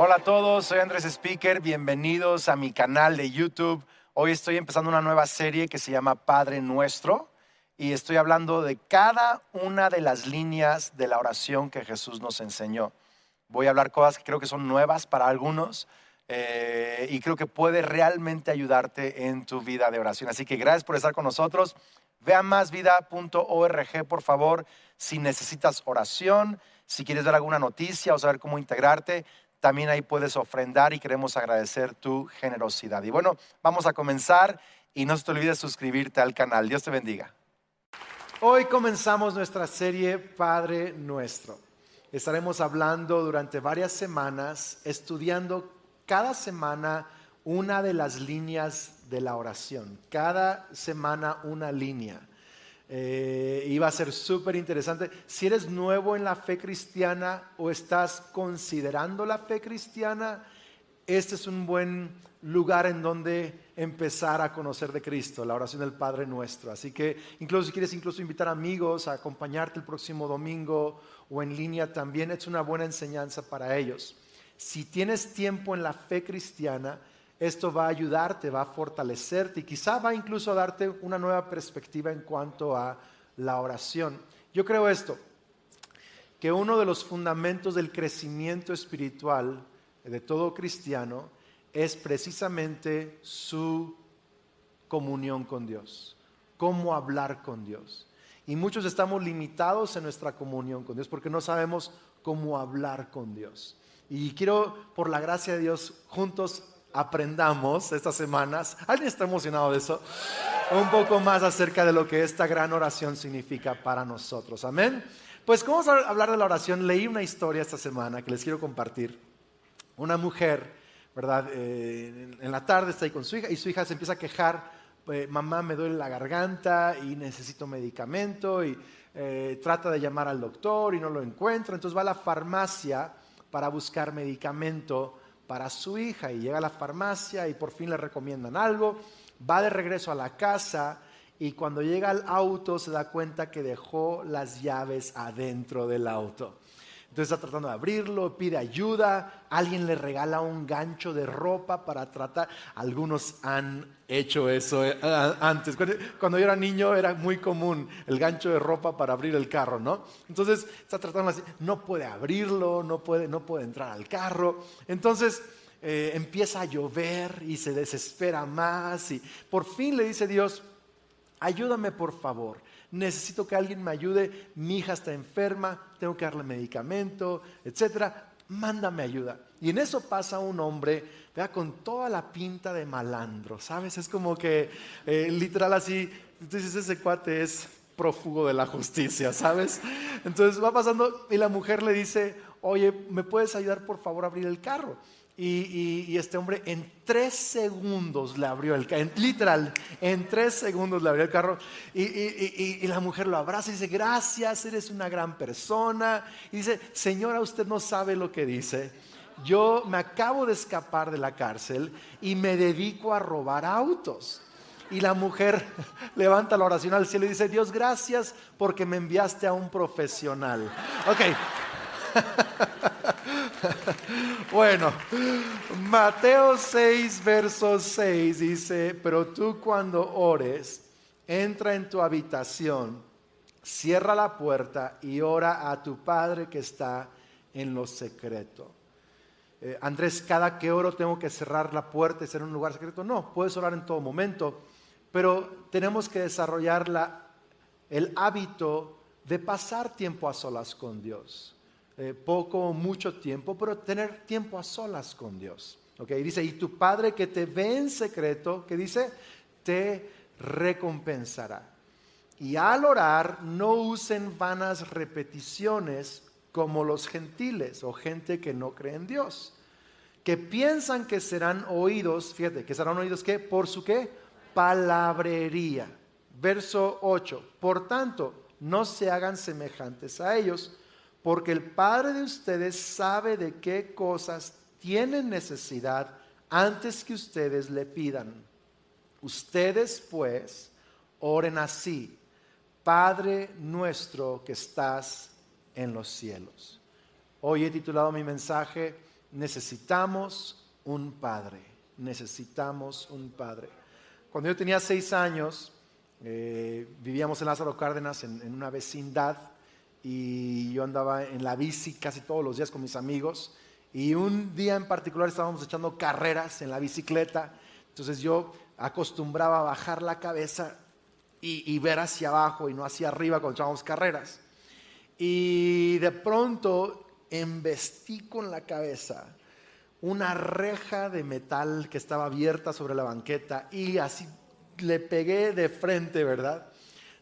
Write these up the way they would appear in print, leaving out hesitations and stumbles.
Hola a todos, soy Andrés Speaker, bienvenidos a mi canal de YouTube. Hoy estoy empezando una nueva serie que se llama Padre Nuestro y estoy hablando de cada una de las líneas de la oración que Jesús nos enseñó. Voy a hablar cosas que creo que son nuevas para algunos y creo que puede realmente ayudarte en tu vida de oración. Así que gracias por estar con nosotros. Ve a másvida.org, por favor, si necesitas oración, si quieres ver alguna noticia o saber cómo integrarte. También ahí puedes ofrendar y queremos agradecer tu generosidad. Y bueno, vamos a comenzar y no se te olvide suscribirte al canal. Dios te bendiga. Hoy comenzamos nuestra serie Padre Nuestro. Estaremos hablando durante varias semanas, estudiando cada semana una de las líneas de la oración. Cada semana una línea. Y va a ser súper interesante. Si eres nuevo en la fe cristiana o estás considerando la fe cristiana, este es un buen lugar en donde empezar a conocer de Cristo, la oración del Padre Nuestro. Así que incluso si quieres invitar amigos a acompañarte el próximo domingo o en línea también, es una buena enseñanza para ellos. Si tienes tiempo en la fe cristiana, esto va a ayudarte, va a fortalecerte y quizá va incluso a darte una nueva perspectiva en cuanto a la oración. Yo creo esto, que uno de los fundamentos del crecimiento espiritual de todo cristiano es precisamente su comunión con Dios, cómo hablar con Dios. Y muchos estamos limitados en nuestra comunión con Dios porque no sabemos cómo hablar con Dios. Y quiero, por la gracia de Dios, juntos aprendamos estas semanas. ¿Alguien está emocionado de eso? Un poco más acerca de lo que esta gran oración significa para nosotros. Amén. Pues como vamos a hablar de la oración, leí una historia esta semana que les quiero compartir. Una mujer, ¿verdad? En la tarde está ahí con su hija y su hija se empieza a quejar. Mamá, me duele la garganta y necesito medicamento, y trata de llamar al doctor y no lo encuentra. Entonces va a la farmacia para buscar medicamento para su hija y llega a la farmacia y por fin le recomiendan algo. Va de regreso a la casa y cuando llega al auto se da cuenta que dejó las llaves adentro del auto. Entonces está tratando de abrirlo, pide ayuda, alguien le regala un gancho de ropa para tratar. Algunos han hecho eso antes. Cuando yo era niño era muy común el gancho de ropa para abrir el carro, ¿no? Entonces está tratando así, no puede abrirlo, no puede entrar al carro. Entonces empieza a llover y se desespera más y por fin le dice Dios, ayúdame por favor. Necesito que alguien me ayude, mi hija está enferma, tengo que darle medicamento, etcétera. Mándame ayuda. Y en eso pasa un hombre, vea, con toda la pinta de malandro, ¿sabes? Es como que literal así, entonces ese cuate es prófugo de la justicia, ¿sabes? Entonces va pasando y la mujer le dice, oye, ¿me puedes ayudar por favor a abrir el carro? Y este hombre en 3 segundos le abrió el carro, literal, en 3 segundos le abrió el carro y la mujer lo abraza y dice, gracias, eres una gran persona. Y dice, señora, usted no sabe lo que dice. Yo me acabo de escapar de la cárcel y me dedico a robar autos. Y la mujer levanta la oración al cielo y dice, Dios, gracias porque me enviaste a un profesional. Ok. Bueno, Mateo 6, verso 6 dice, pero tú cuando ores, entra en tu habitación, cierra la puerta y ora a tu Padre que está en lo secreto. Andrés, cada que oro tengo que cerrar la puerta y ser en un lugar secreto. No, puedes orar en todo momento, pero tenemos que desarrollar el hábito de pasar tiempo a solas con Dios. Poco o mucho tiempo, pero tener tiempo a solas con Dios. Okay, dice, y tu Padre que te ve en secreto, que dice, te recompensará. Y al orar, no usen vanas repeticiones como los gentiles o gente que no cree en Dios, que piensan que serán oídos, fíjate, que serán oídos ¿qué? Por su ¿qué? Palabrería. Verso 8, por tanto, no se hagan semejantes a ellos, porque el Padre de ustedes sabe de qué cosas tienen necesidad antes que ustedes le pidan. Ustedes pues oren así, Padre nuestro que estás en los cielos. Hoy he titulado mi mensaje, necesitamos un padre. Necesitamos un padre. Cuando yo tenía 6 años, vivíamos en Lázaro Cárdenas, en una vecindad, y yo andaba en la bici casi todos los días con mis amigos. Y un día en particular estábamos echando carreras en la bicicleta. Entonces yo acostumbraba a bajar la cabeza y ver hacia abajo y no hacia arriba cuando echábamos carreras. Y de pronto embestí con la cabeza una reja de metal que estaba abierta sobre la banqueta y así le pegué de frente, ¿verdad?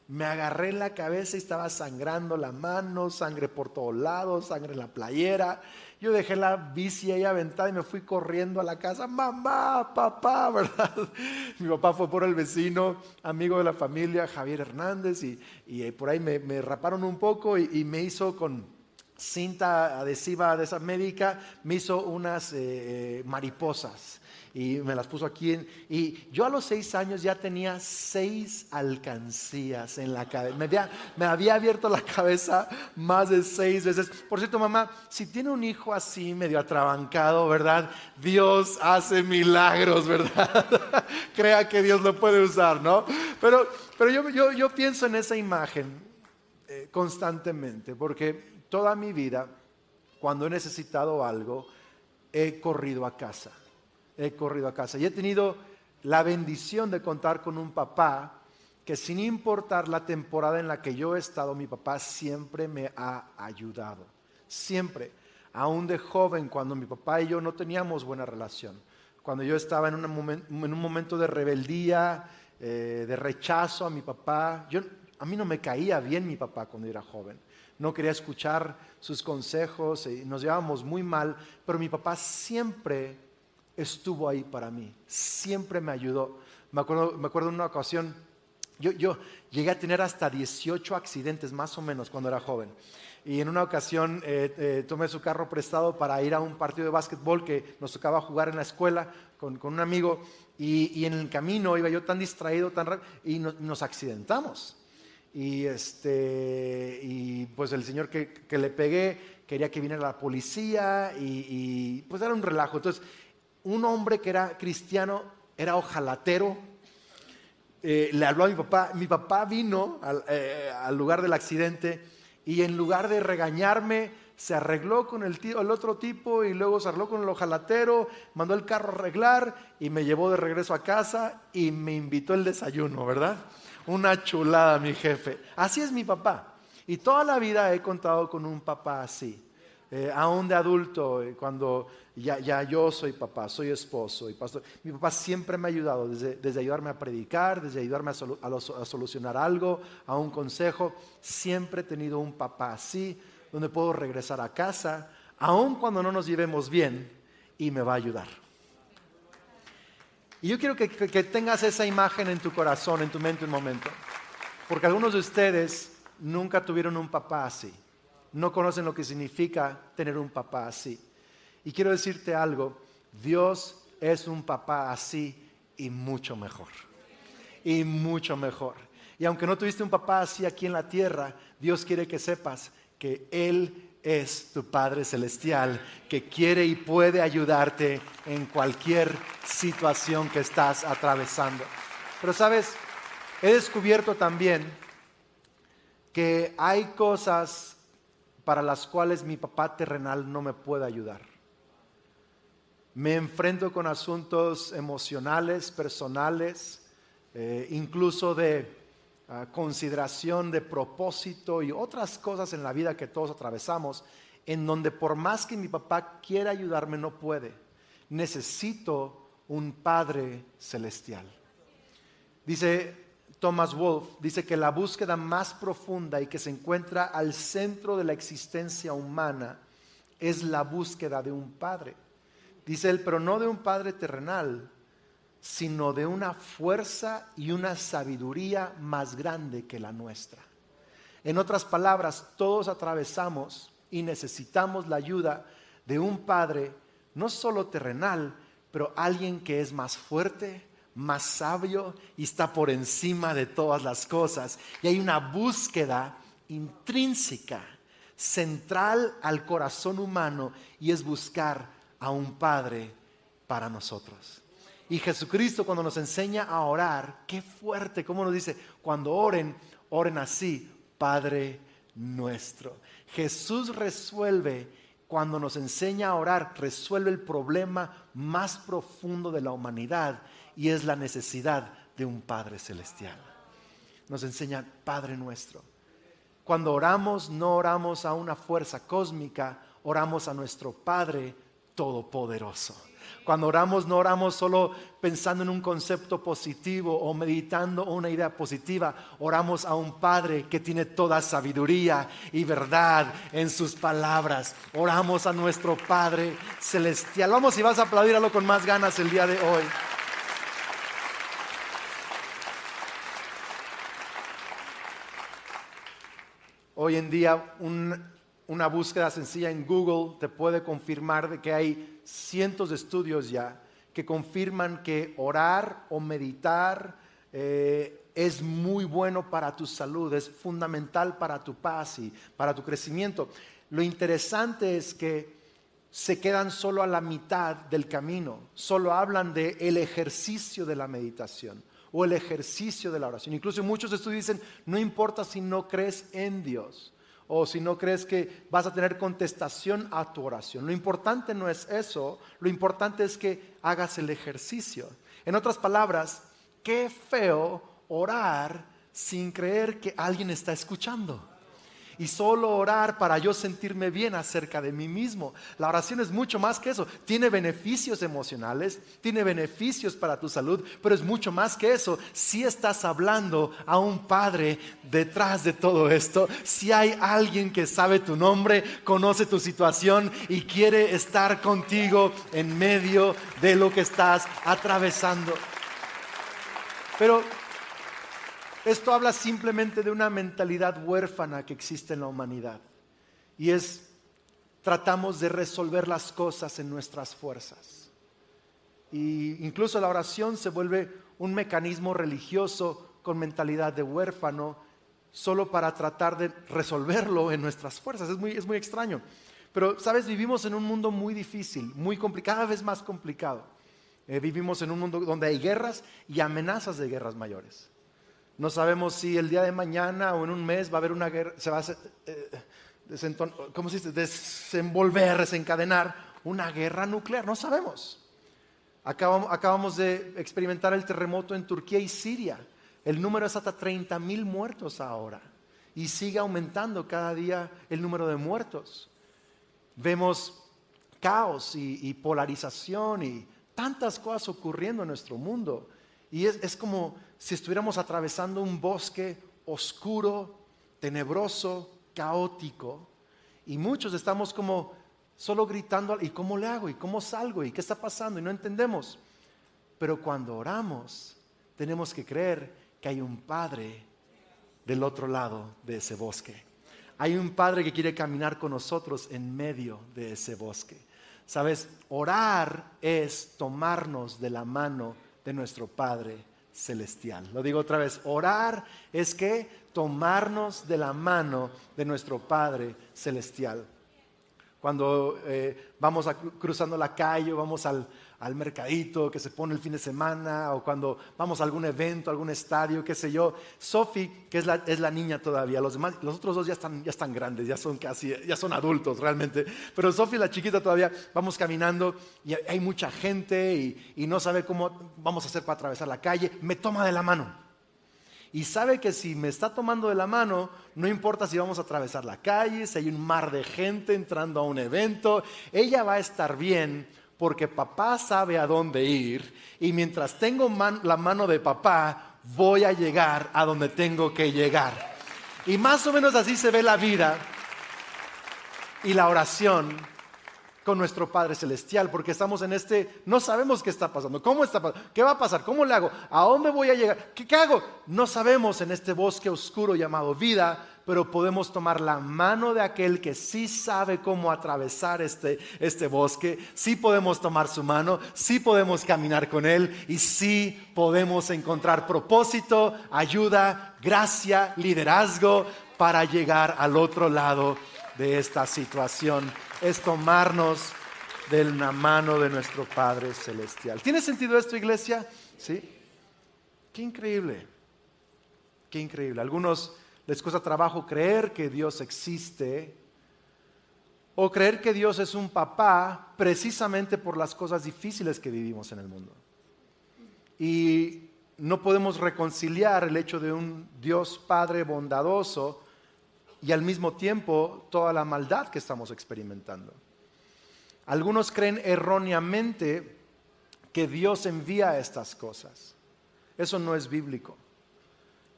Me agarré en la cabeza y estaba sangrando la mano, sangre por todos lados, sangre en la playera. Yo dejé la bici ahí aventada y me fui corriendo a la casa. Mamá, papá, ¿verdad? Mi papá fue por el vecino, amigo de la familia, Javier Hernández, y por ahí me raparon un poco y me hizo con cinta adhesiva de esa médica, me hizo unas mariposas. Y me las puso aquí. Y yo a los 6 años ya tenía 6 alcancías en la cabeza. Me había abierto la cabeza más de 6 veces. Por cierto, mamá, si tiene un hijo así medio atrabancado, ¿verdad? Dios hace milagros, ¿verdad? Crea que Dios lo puede usar, ¿no? Pero yo pienso en esa imagen constantemente, porque toda mi vida, cuando he necesitado algo, he corrido a casa. Y he tenido la bendición de contar con un papá que, sin importar la temporada en la que yo he estado, mi papá siempre me ha ayudado. Siempre. Aún de joven, cuando mi papá y yo no teníamos buena relación, cuando yo estaba en un momento de rebeldía, de rechazo a mi papá, a mí no me caía bien mi papá cuando era joven. No quería escuchar sus consejos y nos llevábamos muy mal, pero mi papá siempre estuvo ahí para mí, siempre me ayudó. Me acuerdo en una ocasión, yo llegué a tener hasta 18 accidentes más o menos cuando era joven. Y en una ocasión tomé su carro prestado para ir a un partido de básquetbol que nos tocaba jugar en la escuela con un amigo, y en el camino iba yo tan distraído, tan rápido, y nos accidentamos. Y pues el señor que le pegué quería que viniera la policía y pues era un relajo. Entonces, un hombre que era cristiano, era ojalatero, le habló a mi papá vino al lugar del accidente y en lugar de regañarme, se arregló con el otro tipo y luego se arregló con el ojalatero, mandó el carro a arreglar y me llevó de regreso a casa y me invitó el desayuno, ¿verdad? Una chulada, mi jefe. Así es mi papá. Y toda la vida he contado con un papá así. Aún de adulto, cuando ya yo soy papá, soy esposo y pastor, mi papá siempre me ha ayudado, desde ayudarme a predicar, desde ayudarme a solucionar algo, a un consejo. Siempre he tenido un papá así, donde puedo regresar a casa, aun cuando no nos llevemos bien, y me va a ayudar. Y yo quiero que tengas esa imagen en tu corazón, en tu mente un momento, porque algunos de ustedes nunca tuvieron un papá así. No conocen lo que significa tener un papá así. Y quiero decirte algo, Dios es un papá así y mucho mejor. Y mucho mejor. Y aunque no tuviste un papá así aquí en la tierra, Dios quiere que sepas que Él es tu Padre Celestial, que quiere y puede ayudarte en cualquier situación que estás atravesando. Pero sabes, he descubierto también que hay cosas para las cuales mi papá terrenal no me puede ayudar. Me enfrento con asuntos emocionales, personales, incluso de consideración de propósito y otras cosas en la vida que todos atravesamos, en donde por más que mi papá quiera ayudarme, no puede. Necesito un Padre Celestial. Dice Thomas Wolfe, dice que la búsqueda más profunda y que se encuentra al centro de la existencia humana es la búsqueda de un Padre. Dice él, pero no de un Padre terrenal, sino de una fuerza y una sabiduría más grande que la nuestra. En otras palabras, todos atravesamos y necesitamos la ayuda de un Padre, no solo terrenal, pero alguien que es más fuerte, más sabio y está por encima de todas las cosas. Y hay una búsqueda intrínseca, central al corazón humano, y es buscar a un Padre para nosotros. Y Jesucristo, cuando nos enseña a orar, qué fuerte, cómo nos dice, cuando oren, oren así: Padre nuestro. Jesús resuelve, cuando nos enseña a orar, resuelve el problema más profundo de la humanidad, y es la necesidad de un Padre celestial. Nos enseña Padre nuestro. Cuando oramos, no oramos a una fuerza cósmica, oramos a nuestro Padre todopoderoso. Cuando oramos, no oramos solo pensando en un concepto positivo o meditando una idea positiva. Oramos a un Padre que tiene toda sabiduría y verdad en sus palabras. Oramos a nuestro Padre celestial. Vamos, si vas a aplaudirlo con más ganas el día de hoy. Hoy en día una búsqueda sencilla en Google te puede confirmar de que hay cientos de estudios ya que confirman que orar o meditar es muy bueno para tu salud, es fundamental para tu paz y para tu crecimiento. Lo interesante es que se quedan solo a la mitad del camino, solo hablan del ejercicio de la meditación o el ejercicio de la oración. Incluso muchos estudios dicen, no importa si no crees en Dios o si no crees que vas a tener contestación a tu oración. Lo importante no es eso, lo importante es que hagas el ejercicio. En otras palabras, qué feo orar sin creer que alguien está escuchando. Y solo orar para yo sentirme bien acerca de mí mismo. La oración es mucho más que eso. Tiene beneficios emocionales, tiene beneficios para tu salud, pero es mucho más que eso. Si estás hablando a un Padre detrás de todo esto, si hay alguien que sabe tu nombre, conoce tu situación y quiere estar contigo en medio de lo que estás atravesando. Pero esto habla simplemente de una mentalidad huérfana que existe en la humanidad. Y tratamos de resolver las cosas en nuestras fuerzas. Y incluso la oración se vuelve un mecanismo religioso con mentalidad de huérfano, solo para tratar de resolverlo en nuestras fuerzas. Es muy extraño. Pero, ¿sabes? Vivimos en un mundo muy difícil, muy complicado, cada vez más complicado. Vivimos en un mundo donde hay guerras y amenazas de guerras mayores. No sabemos si el día de mañana o en un mes va a haber una guerra, se va a desencadenar una guerra nuclear. No sabemos. Acabamos de experimentar el terremoto en Turquía y Siria. El número es hasta 30,000 muertos ahora. Y sigue aumentando cada día el número de muertos. Vemos caos y polarización y tantas cosas ocurriendo en nuestro mundo. Y es como si estuviéramos atravesando un bosque oscuro, tenebroso, caótico. Y muchos estamos como solo gritando, ¿y cómo le hago? ¿Y cómo salgo? ¿Y qué está pasando? Y no entendemos. Pero cuando oramos, tenemos que creer que hay un Padre del otro lado de ese bosque. Hay un Padre que quiere caminar con nosotros en medio de ese bosque. ¿Sabes? Orar es tomarnos de la mano de nuestro Padre celestial. Lo digo otra vez, orar es que tomarnos de la mano de nuestro Padre celestial. Cuando vamos cruzando la calle, vamos al mercadito que se pone el fin de semana, o cuando vamos a algún evento, algún estadio, qué sé yo. Sophie, que es la niña todavía, los otros dos ya están grandes, ya son adultos realmente, pero Sophie, la chiquita, todavía vamos caminando y hay mucha gente y no sabe cómo vamos a hacer para atravesar la calle. Me toma de la mano. Y sabe que si me está tomando de la mano, no importa si vamos a atravesar la calle, si hay un mar de gente entrando a un evento, ella va a estar bien porque papá sabe a dónde ir. Y mientras tengo la mano de papá, voy a llegar a donde tengo que llegar. Y más o menos así se ve la vida y la oración con nuestro Padre Celestial, porque estamos no sabemos qué está pasando, cómo está pasando, qué va a pasar, cómo le hago, a dónde voy a llegar, qué hago. No sabemos en este bosque oscuro llamado vida, pero podemos tomar la mano de aquel que sí sabe cómo atravesar este bosque. Sí podemos tomar su mano, sí podemos caminar con él y sí podemos encontrar propósito, ayuda, gracia, liderazgo para llegar al otro lado de esta situación. Es tomarnos de la mano de nuestro Padre Celestial. ¿Tiene sentido esto, iglesia? ¿Sí? Qué increíble. Qué increíble. A algunos les cuesta trabajo creer que Dios existe o creer que Dios es un papá precisamente por las cosas difíciles que vivimos en el mundo. Y no podemos reconciliar el hecho de un Dios Padre bondadoso y al mismo tiempo toda la maldad que estamos experimentando. Algunos creen erróneamente que Dios envía estas cosas. Eso no es bíblico.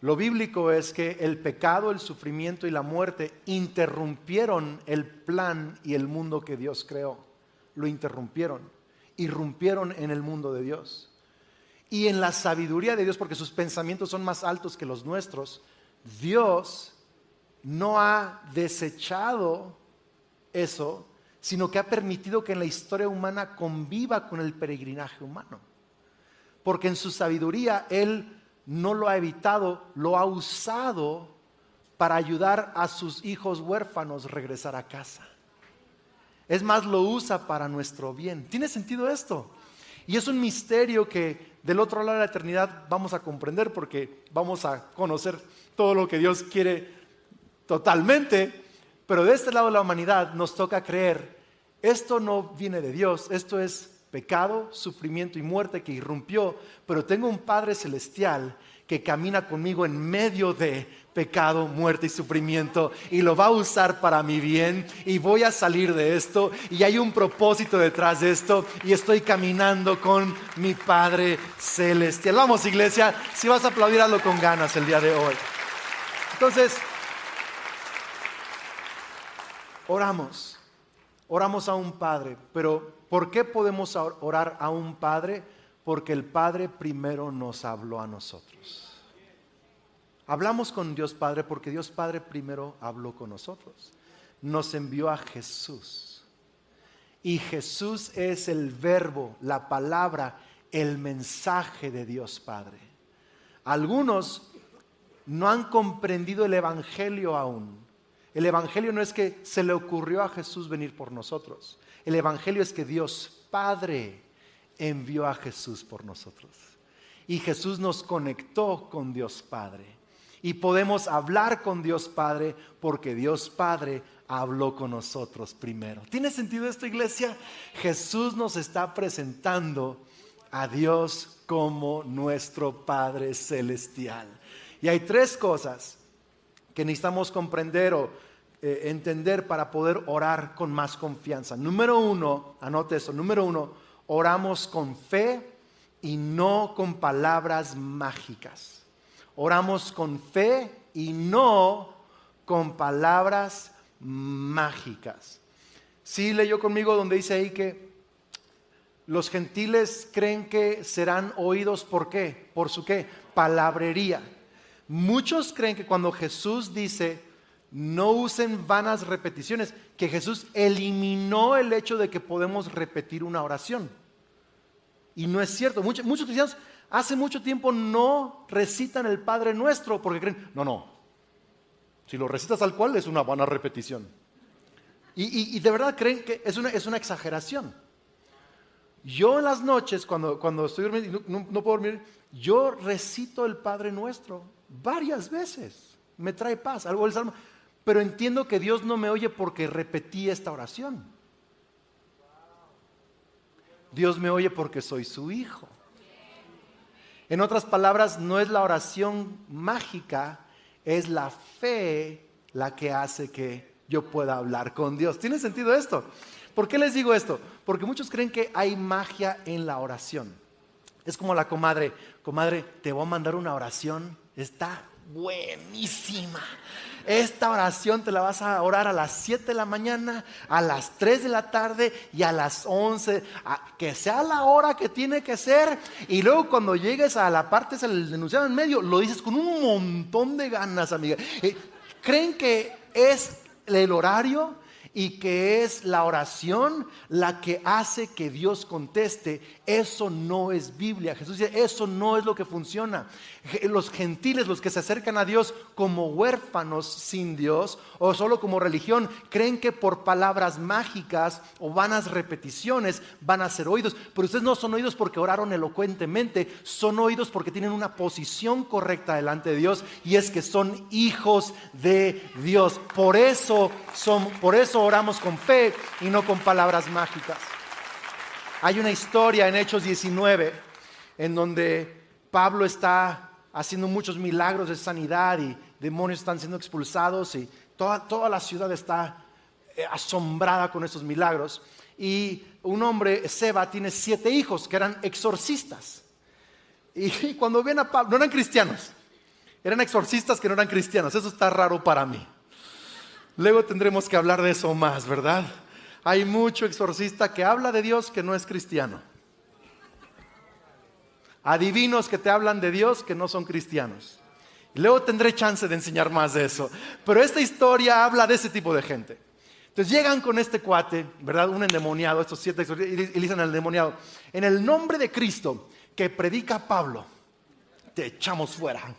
Lo bíblico es que el pecado, el sufrimiento y la muerte interrumpieron el plan y el mundo que Dios creó. Lo interrumpieron, irrumpieron en el mundo de Dios. Y en la sabiduría de Dios, porque sus pensamientos son más altos que los nuestros, Dios no ha desechado eso, sino que ha permitido que en la historia humana conviva con el peregrinaje humano. Porque en su sabiduría Él no lo ha evitado, lo ha usado para ayudar a sus hijos huérfanos a regresar a casa. Es más, lo usa para nuestro bien. ¿Tiene sentido esto? Y es un misterio que del otro lado de la eternidad vamos a comprender, porque vamos a conocer todo lo que Dios quiere totalmente, pero de este lado de la humanidad nos toca creer, esto no viene de Dios, esto es pecado, sufrimiento y muerte que irrumpió, pero tengo un Padre Celestial que camina conmigo en medio de pecado, muerte y sufrimiento, y lo va a usar para mi bien, y voy a salir de esto, y hay un propósito detrás de esto, y estoy caminando con mi Padre Celestial. Vamos, iglesia, si vas a aplaudir, hazlo con ganas el día de hoy. Entonces, oramos a un Padre, pero ¿por qué podemos orar a un Padre? Porque el Padre primero nos habló a nosotros. Hablamos con Dios Padre porque Dios Padre primero habló con nosotros. Nos envió a Jesús. Y Jesús es el verbo, la palabra, el mensaje de Dios Padre. Algunos no han comprendido el Evangelio aún. El Evangelio no es que se le ocurrió a Jesús venir por nosotros. El Evangelio es que Dios Padre envió a Jesús por nosotros. Y Jesús nos conectó con Dios Padre. Y podemos hablar con Dios Padre porque Dios Padre habló con nosotros primero. ¿Tiene sentido esto, iglesia? Jesús nos está presentando a Dios como nuestro Padre Celestial. Y hay tres cosas que necesitamos comprender o entender para poder orar con más confianza. Número uno, anote eso, número uno, oramos con fe y no con palabras mágicas. Oramos con fe y no con palabras mágicas. Sí, leyó conmigo donde dice ahí que los gentiles creen que serán oídos, ¿por qué? ¿Por su qué? Palabrería. Muchos creen que cuando Jesús dice no usen vanas repeticiones, que Jesús eliminó el hecho de que podemos repetir una oración. Y no es cierto. Muchos cristianos hace mucho tiempo no recitan el Padre Nuestro porque creen, no, si lo recitas tal cual es una vana repetición. Y de verdad creen que es una exageración. Yo en las noches, cuando estoy durmiendo y no puedo dormir, yo recito el Padre Nuestro varias veces. Me trae paz, algo del Salmo. Pero entiendo que Dios no me oye porque repetí esta oración. Dios me oye porque soy su hijo. En otras palabras, no es la oración mágica, es la fe la que hace que yo pueda hablar con Dios. ¿Tiene sentido esto? ¿Por qué les digo esto? Porque muchos creen que hay magia en la oración. Es como la comadre, te voy a mandar una oración, está buenísima. Esta oración te la vas a orar a las 7 de la mañana, a las 3 de la tarde y a las 11, que sea la hora que tiene que ser. Y luego cuando llegues a la parte, es el enunciado en medio, lo dices con un montón de ganas, amiga. ¿Creen que es el horario? y que es la oración la que hace que Dios conteste, eso no es Biblia. Jesús dice, eso no es lo que funciona. Los gentiles, los que se acercan a Dios como huérfanos sin Dios o solo como religión, creen que por palabras mágicas o vanas repeticiones van a ser oídos. Pero ustedes no son oídos porque oraron elocuentemente, son oídos porque tienen una posición correcta delante de Dios, y es que son hijos de Dios. Por eso oramos con fe y no con palabras mágicas. Hay una historia en Hechos 19 en donde Pablo está haciendo muchos milagros de sanidad y demonios están siendo expulsados y toda la ciudad está asombrada con esos milagros. Y un hombre, Seba, tiene 7 hijos que eran exorcistas. Y cuando ven a Pablo, no eran cristianos, eran exorcistas que no eran cristianos. Eso está raro para mí. Luego tendremos que hablar de eso más, ¿verdad? Hay mucho exorcista que habla de Dios que no es cristiano. Adivinos que te hablan de Dios que no son cristianos. Y luego tendré chance de enseñar más de eso. Pero esta historia habla de ese tipo de gente. Entonces llegan con este cuate, ¿verdad? Un endemoniado, estos 7 exorcistas, y dicen al endemoniado, en el nombre de Cristo que predica Pablo, te echamos fuera.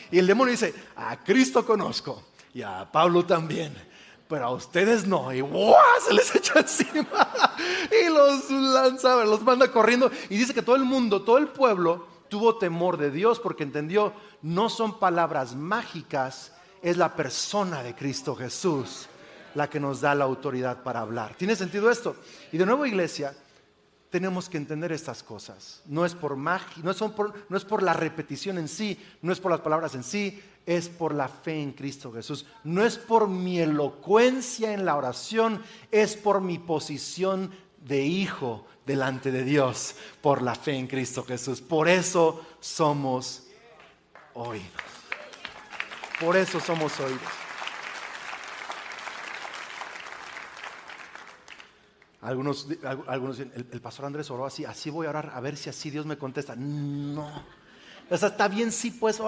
Y el demonio dice, a Cristo conozco y a Pablo también, pero a ustedes no. Y ¡guau! Se les echa encima y los lanza, los manda corriendo. Y dice que todo el mundo, todo el pueblo tuvo temor de Dios porque entendió, no son palabras mágicas, es la persona de Cristo Jesús la que nos da la autoridad para hablar. ¿Tiene sentido esto? Y de nuevo, iglesia, tenemos que entender estas cosas. No es por magia, no es por la repetición en sí, no es por las palabras en sí, es por la fe en Cristo Jesús. No es por mi elocuencia en la oración, es por mi posición de hijo delante de Dios, por la fe en Cristo Jesús. Por eso somos oídos. Por eso somos oídos. Algunos dicen, el pastor Andrés oró así voy a orar, a ver si así Dios me contesta. No, o sea, está bien, sí, pues,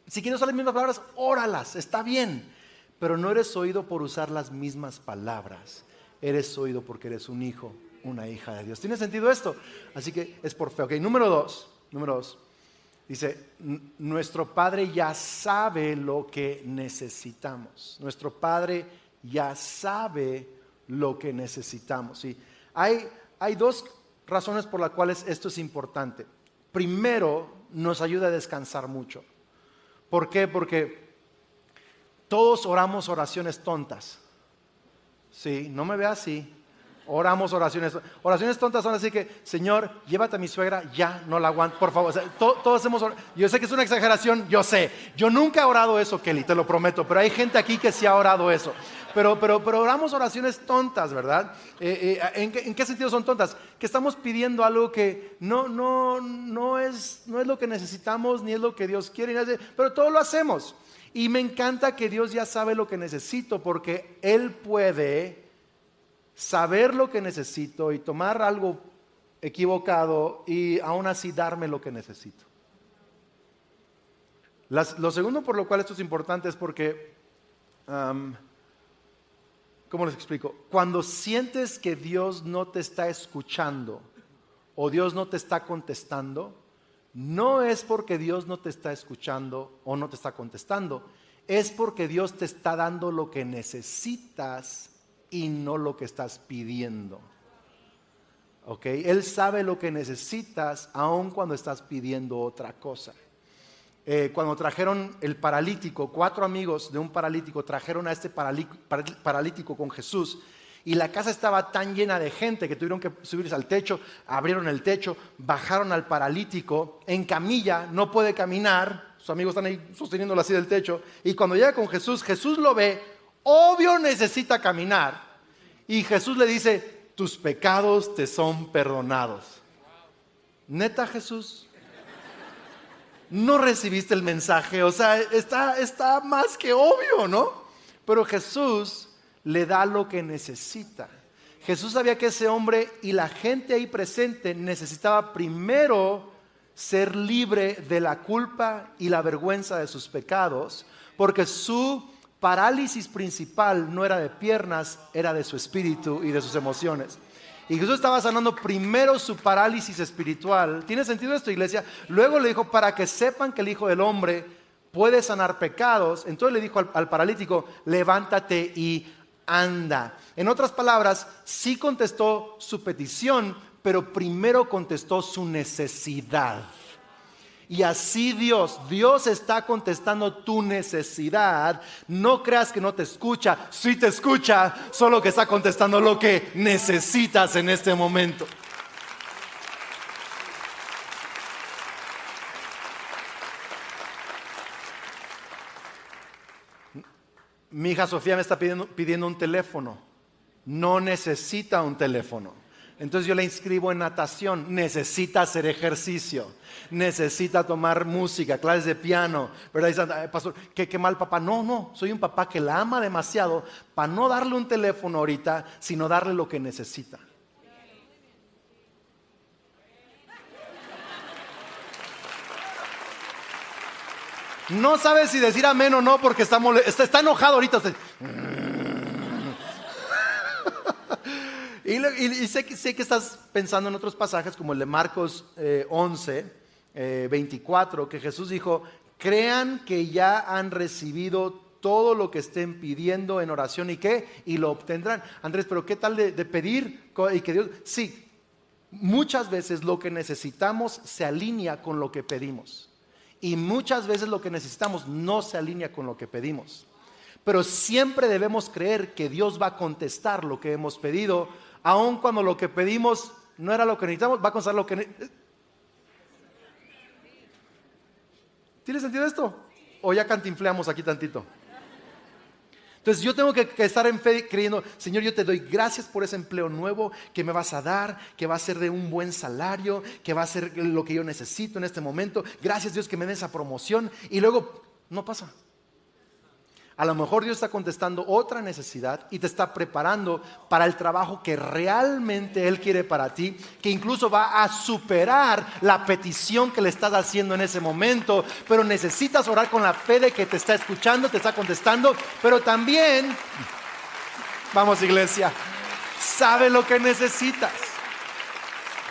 si quieres usar las mismas palabras, óralas, está bien. Pero no eres oído por usar las mismas palabras, eres oído porque eres un hijo, una hija de Dios. ¿Tiene sentido esto? Así que es por fe. Ok, número dos, dice, nuestro Padre ya sabe lo que necesitamos. Nuestro Padre ya sabe lo que necesitamos. ¿Sí? Hay 2 razones por las cuales esto es importante. Primero, nos ayuda a descansar mucho. ¿Por qué? Porque todos oramos oraciones tontas. Sí, no me vea así. Oramos oraciones tontas son así que, Señor, llévate a mi suegra, ya no la aguanto, por favor. O sea, todos hemos orado. Yo sé que es una exageración, yo sé. Yo nunca he orado eso, Kelly, te lo prometo, pero hay gente aquí que sí ha orado eso. Pero oramos oraciones tontas, ¿verdad? ¿En qué sentido son tontas? Que estamos pidiendo algo que no es lo que necesitamos, ni es lo que Dios quiere, pero todo lo hacemos. Y me encanta que Dios ya sabe lo que necesito, porque Él puede saber lo que necesito y tomar algo equivocado y aún así darme lo que necesito. Lo segundo por lo cual esto es importante es porque, ¿cómo les explico? Cuando sientes que Dios no te está escuchando o Dios no te está contestando, no es porque Dios no te está escuchando o no te está contestando, es porque Dios te está dando lo que necesitas y no lo que estás pidiendo. ¿Ok? Él sabe lo que necesitas aun cuando estás pidiendo otra cosa. Cuando trajeron el paralítico, 4 amigos de un paralítico trajeron a este paralítico con Jesús, y la casa estaba tan llena de gente que tuvieron que subirse al techo, abrieron el techo, bajaron al paralítico en camilla, no puede caminar, sus amigos están ahí sosteniéndolo así del techo, y cuando llega con Jesús, Jesús lo ve, obvio necesita caminar, y Jesús le dice, tus pecados te son perdonados. ¿Neta, Jesús? No recibiste el mensaje, o sea, está más que obvio, ¿no? Pero Jesús le da lo que necesita. Jesús sabía que ese hombre y la gente ahí presente necesitaba primero ser libre de la culpa y la vergüenza de sus pecados, porque su parálisis principal no era de piernas, era de su espíritu y de sus emociones. Y Jesús estaba sanando primero su parálisis espiritual. ¿Tiene sentido esto, iglesia? Luego le dijo, para que sepan que el Hijo del Hombre puede sanar pecados. Entonces le dijo al paralítico, levántate y anda. En otras palabras, sí contestó su petición, pero primero contestó su necesidad. Y así Dios está contestando tu necesidad. No creas que no te escucha, sí te escucha, solo que está contestando lo que necesitas en este momento. Mi hija Sofía me está pidiendo un teléfono. No necesita un teléfono. Entonces yo la inscribo en natación. Necesita hacer ejercicio, necesita tomar música, clases de piano, ¿verdad? Dice, pastor, qué mal papá. No, soy un papá que la ama demasiado para no darle un teléfono ahorita, sino darle lo que necesita. No sabe si decir amén o no porque está enojado ahorita. Y sé que estás pensando en otros pasajes como el de Marcos 11, 24, que Jesús dijo, crean que ya han recibido todo lo que estén pidiendo en oración y lo obtendrán. Andrés, pero ¿qué tal de pedir? Y que Dios, sí, muchas veces lo que necesitamos se alinea con lo que pedimos. Y muchas veces lo que necesitamos no se alinea con lo que pedimos. Pero siempre debemos creer que Dios va a contestar lo que hemos pedido, aun cuando lo que pedimos no era lo que necesitamos, va a contestar lo que necesitamos. ¿Tiene sentido esto? ¿O ya cantinfleamos aquí tantito? Entonces yo tengo que estar en fe creyendo, Señor, yo te doy gracias por ese empleo nuevo que me vas a dar, que va a ser de un buen salario, que va a ser lo que yo necesito en este momento. Gracias, Dios, que me dé esa promoción. Y luego no pasa. A lo mejor Dios está contestando otra necesidad y te está preparando para el trabajo que realmente Él quiere para ti, que incluso va a superar la petición que le estás haciendo en ese momento. Pero necesitas orar con la fe de que te está escuchando, te está contestando, pero también, vamos iglesia, sabe lo que necesitas.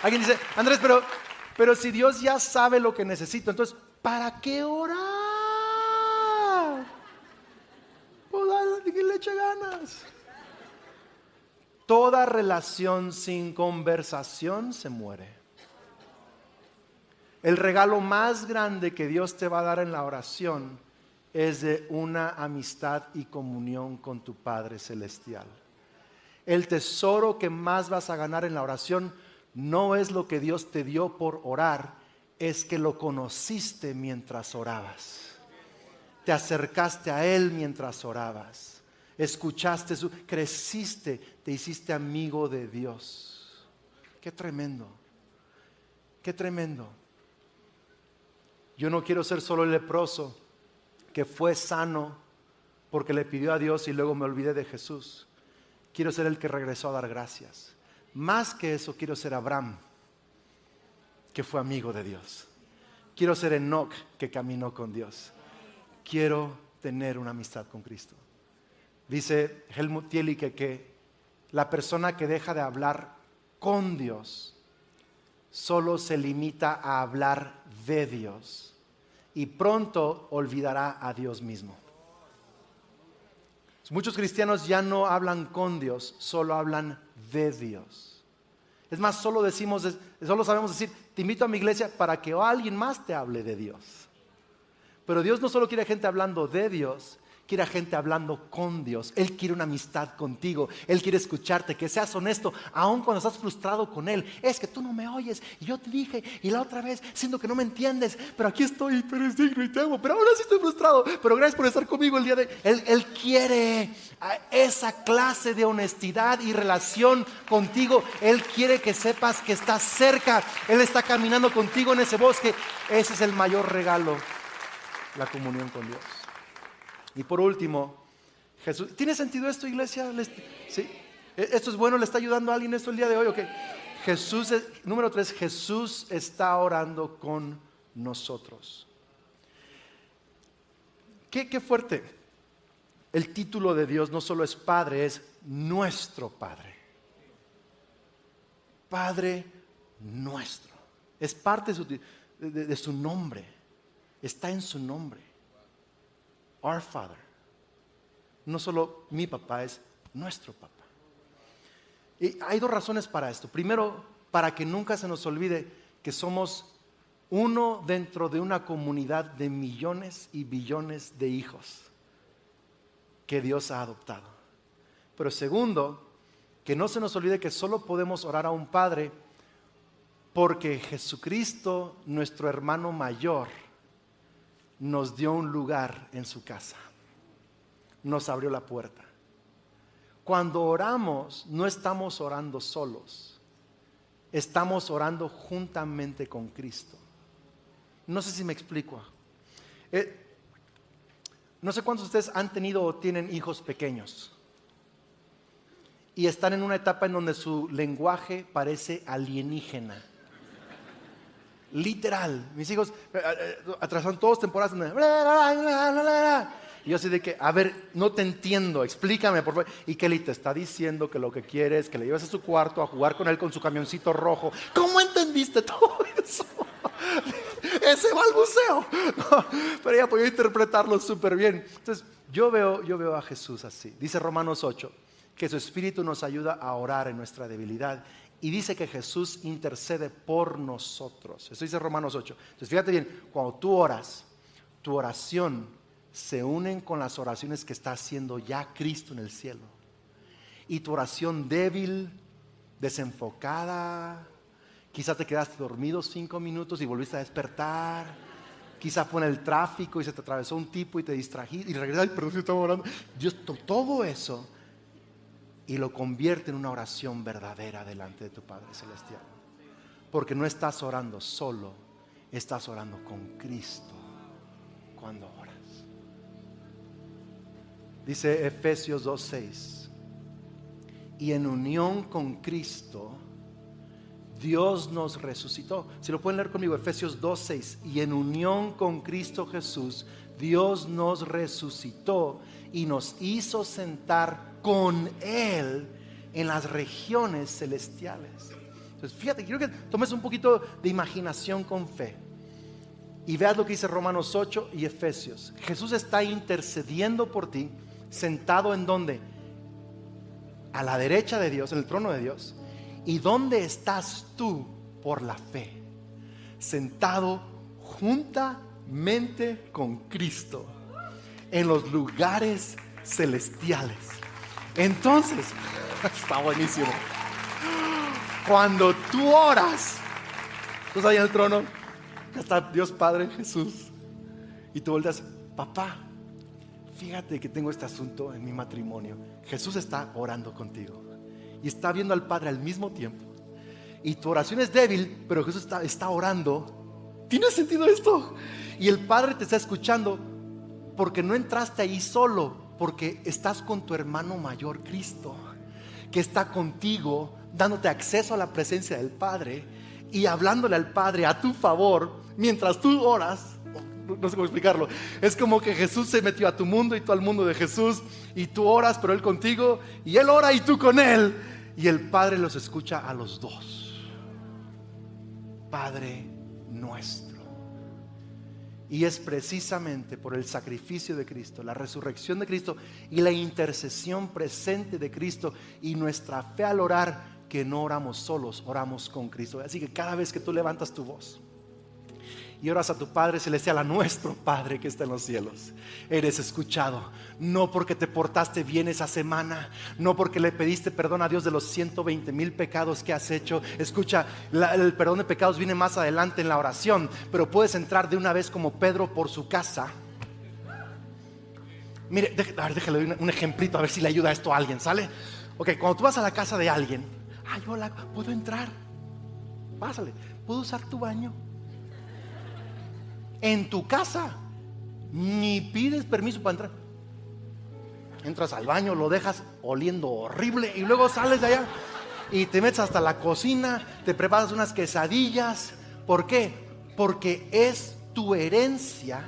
Alguien dice, Andrés, pero si Dios ya sabe lo que necesito, entonces, ¿para qué orar? Que le eche ganas. Toda relación sin conversación se muere. El regalo más grande que Dios te va a dar en la oración es de una amistad y comunión con tu Padre Celestial. El tesoro que más vas a ganar en la oración no es lo que Dios te dio por orar, es que lo conociste mientras orabas. Te acercaste a Él mientras orabas. Escuchaste creciste, te hiciste amigo de Dios. Qué tremendo. Qué tremendo. Yo no quiero ser solo el leproso que fue sano porque le pidió a Dios y luego me olvidé de Jesús. Quiero ser el que regresó a dar gracias. Más que eso, quiero ser Abraham, que fue amigo de Dios. Quiero ser Enoc, que caminó con Dios. Quiero tener una amistad con Cristo. Dice Helmut Thielicke que la persona que deja de hablar con Dios solo se limita a hablar de Dios y pronto olvidará a Dios mismo. Muchos cristianos ya no hablan con Dios, solo hablan de Dios. Es más, solo sabemos decir, te invito a mi iglesia para que alguien más te hable de Dios. Pero Dios no solo quiere gente hablando de Dios, quiere gente hablando con Dios. Él quiere una amistad contigo. Él quiere escucharte, que seas honesto, aun cuando estás frustrado con Él. Es que tú no me oyes, y yo te dije, y la otra vez, siento que no me entiendes, pero aquí estoy, pero es digno y te amo, pero ahora sí estoy frustrado, pero gracias por estar conmigo el día de hoy. Él quiere esa clase de honestidad y relación contigo. Él quiere que sepas que estás cerca. Él está caminando contigo en ese bosque. Ese es el mayor regalo, la comunión con Dios. Y por último, Jesús. ¿Tiene sentido esto, iglesia? ¿Sí? ¿Esto es bueno? ¿Le está ayudando a alguien esto el día de hoy? Okay. Número 3, Jesús está orando con nosotros. Qué fuerte. el título de Dios no solo es Padre, es nuestro Padre. Padre nuestro. Es parte de su nombre. Está en su nombre. Our Father. No solo mi papá, es nuestro papá. Y hay dos razones para esto. Primero, para que nunca se nos olvide que somos uno dentro de una comunidad de millones y billones de hijos que Dios ha adoptado. Pero segundo, que no se nos olvide que solo podemos orar a un Padre porque Jesucristo, nuestro hermano mayor, nos dio un lugar en su casa. Nos abrió la puerta. Cuando oramos, no estamos orando solos. Estamos orando juntamente con Cristo. No sé si me explico. No sé cuántos de ustedes han tenido o tienen hijos pequeños y están en una etapa en donde su lenguaje parece alienígena. Literal, mis hijos atrasaron todas temporadas donde y yo así de que, a ver, no te entiendo, explícame por favor. Y Kelly te está diciendo que lo que quiere es que le lleves a su cuarto a jugar con él con su camioncito rojo. ¿Cómo entendiste todo eso? Ese balbuceo. No, pero ella podía interpretarlo súper bien. Entonces, yo veo a Jesús así. Dice Romanos 8, que su Espíritu nos ayuda a orar en nuestra debilidad. Y dice que Jesús intercede por nosotros. Eso dice Romanos 8. Entonces, fíjate bien, cuando tú oras, tu oración se unen con las oraciones que está haciendo ya Cristo en el cielo. Y tu oración débil, desenfocada, quizás te quedaste dormido 5 minutos y volviste a despertar. Quizás fue en el tráfico y se te atravesó un tipo y te distrajiste y regresaste, perdón si estaba orando. Dios, todo eso y lo convierte en una oración verdadera delante de tu Padre Celestial. Porque no estás orando solo, estás orando con Cristo cuando oras. Dice Efesios 2:6, y en unión con Cristo Dios nos resucitó. Si lo pueden leer conmigo, Efesios 2:6, y en unión con Cristo Jesús Dios nos resucitó y nos hizo sentar con Él en las regiones celestiales. Entonces fíjate, quiero que tomes un poquito de imaginación con fe y veas lo que dice Romanos 8 y Efesios. Jesús está intercediendo por ti, sentado en donde, a la derecha de Dios, en el trono de Dios. ¿Y dónde estás tú por la fe? Sentado juntamente con Cristo en los lugares celestiales. Entonces, está buenísimo. Cuando tú oras, tú estás ahí en el trono, está Dios Padre, Jesús, y tú volteas, papá, fíjate que tengo este asunto en mi matrimonio. Jesús está orando contigo y está viendo al Padre al mismo tiempo. Y tu oración es débil, pero Jesús está orando. ¿Tiene sentido esto? Y el Padre te está escuchando porque no entraste ahí solo, porque estás con tu hermano mayor, Cristo, que está contigo, dándote acceso a la presencia del Padre y hablándole al Padre a tu favor mientras tú oras. No sé cómo explicarlo. Es como que Jesús se metió a tu mundo y tú al mundo de Jesús, y tú oras, pero Él contigo, y Él ora y tú con Él, y el Padre los escucha a los dos. Padre nuestro. Y es precisamente por el sacrificio de Cristo, la resurrección de Cristo y la intercesión presente de Cristo y nuestra fe al orar, que no oramos solos, oramos con Cristo. Así que cada vez que tú levantas tu voz y oras a tu Padre Celestial, a nuestro Padre que está en los cielos, eres escuchado. No porque te portaste bien esa semana, no porque le pediste perdón a Dios de los 120,000 pecados que has hecho. Escucha, el perdón de pecados viene más adelante en la oración, pero puedes entrar de una vez como Pedro por su casa. Mire, déjale un ejemplito a ver si le ayuda esto a alguien, ¿sale? Ok, cuando tú vas a la casa de alguien, ay, hola, ¿puedo entrar? Pásale, ¿puedo usar tu baño? En tu casa ni pides permiso para entrar. Entras al baño, lo dejas oliendo horrible y luego sales de allá y te metes hasta la cocina, te preparas unas quesadillas. ¿Por qué? Porque es tu herencia,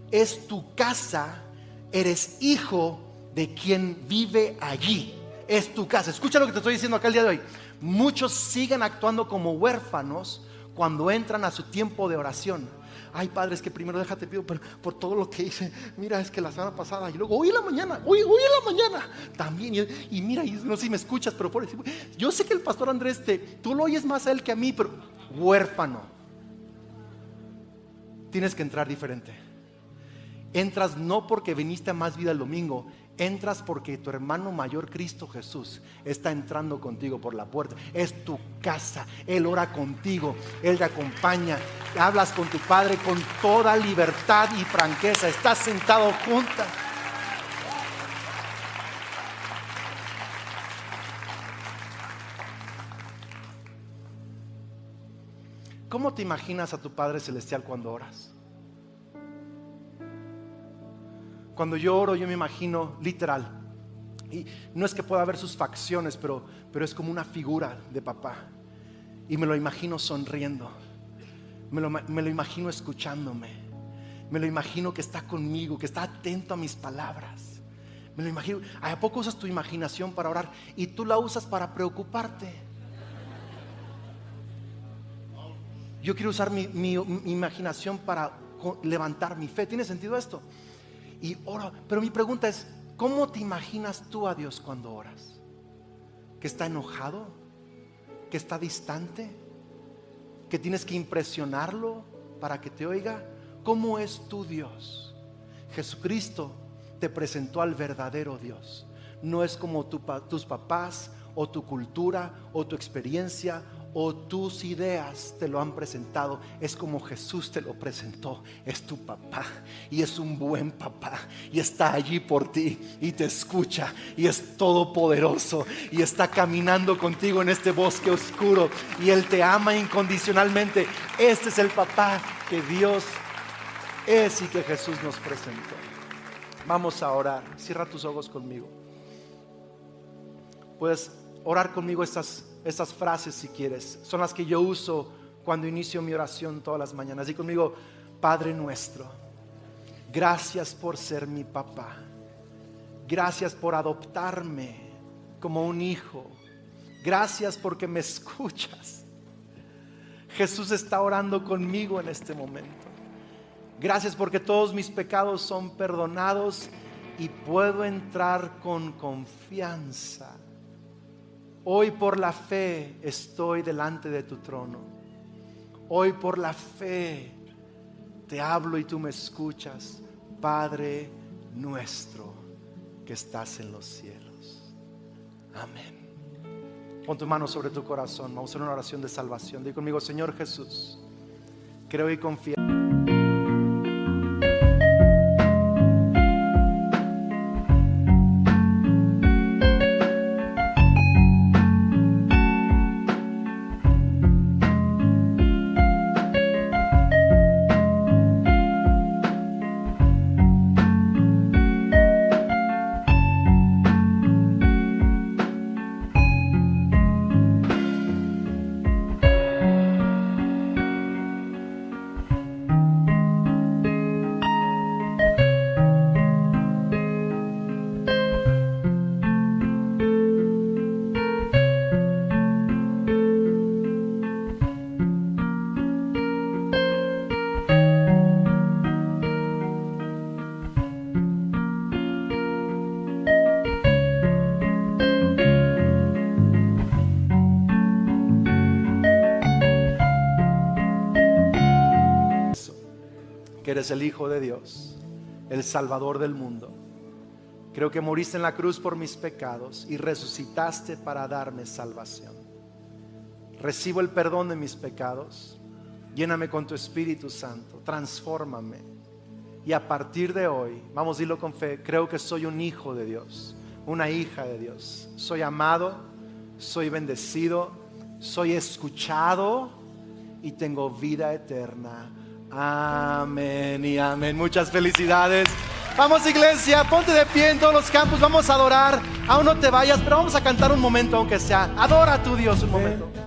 es tu casa, eres hijo de quien vive allí. Es tu casa. Escucha lo que te estoy diciendo acá el día de hoy. Muchos siguen actuando como huérfanos cuando entran a su tiempo de oración. Ay, Padre, es que primero déjate pido por todo lo que hice. Mira, es que la semana pasada y luego hoy en la mañana también. Y mira, y no sé si me escuchas, pero yo sé que el pastor Andrés tú lo oyes más a él que a mí, pero huérfano. Tienes que entrar diferente. Entras no porque viniste a Más Vida el domingo. Entras porque tu hermano mayor, Cristo Jesús, está entrando contigo por la puerta. Es tu casa. Él ora contigo, Él te acompaña. Hablas con tu Padre con toda libertad y franqueza. Estás sentado juntas. ¿Cómo te imaginas a tu Padre Celestial cuando oras? Cuando yo oro, yo me imagino literal. Y no es que pueda ver sus facciones, pero es como una figura de papá. Y me lo imagino sonriendo. Me lo imagino escuchándome. Me lo imagino que está conmigo, que está atento a mis palabras. Me lo imagino. ¿A poco usas tu imaginación para orar y tú la usas para preocuparte? Yo quiero usar mi imaginación para levantar mi fe. ¿Tiene sentido esto? Y oro, pero mi pregunta es, ¿cómo te imaginas tú a Dios cuando oras? ¿Que está enojado? ¿Que está distante? ¿Que tienes que impresionarlo para que te oiga? ¿Cómo es tu Dios? Jesucristo te presentó al verdadero Dios. No es como tus papás o tu cultura o tu experiencia o tus ideas te lo han presentado. Es como Jesús te lo presentó. Es tu papá y es un buen papá y está allí por ti y te escucha y es todopoderoso y está caminando contigo en este bosque oscuro y Él te ama incondicionalmente. Este es el papá que Dios es y que Jesús nos presentó. Vamos a orar. Cierra tus ojos conmigo. Puedes orar conmigo estas frases si quieres. Son las que yo uso cuando inicio mi oración todas las mañanas. Di conmigo: Padre nuestro, gracias por ser mi papá. Gracias por adoptarme como un hijo. Gracias porque me escuchas. Jesús está orando conmigo en este momento. Gracias porque todos mis pecados son perdonados y puedo entrar con confianza. Hoy por la fe estoy delante de tu trono. Hoy por la fe te hablo y tú me escuchas. Padre nuestro que estás en los cielos. Amén. Pon tu mano sobre tu corazón. Vamos a hacer una oración de salvación. Di conmigo: Señor Jesús, creo y confío. Que eres el Hijo de Dios, el Salvador del mundo. Creo que moriste en la cruz por mis pecados y resucitaste para darme salvación. Recibo el perdón de mis pecados. Lléname con tu Espíritu Santo, transfórmame. Y a partir de hoy, vamos a decirlo con fe, creo que soy un hijo de Dios, una hija de Dios. Soy amado, soy bendecido, soy escuchado y tengo vida eterna. Amén y amén. Muchas felicidades. Vamos, iglesia, ponte de pie en todos los campos. Vamos a adorar. Aún no te vayas, pero vamos a cantar un momento, aunque sea. Adora a tu Dios un momento.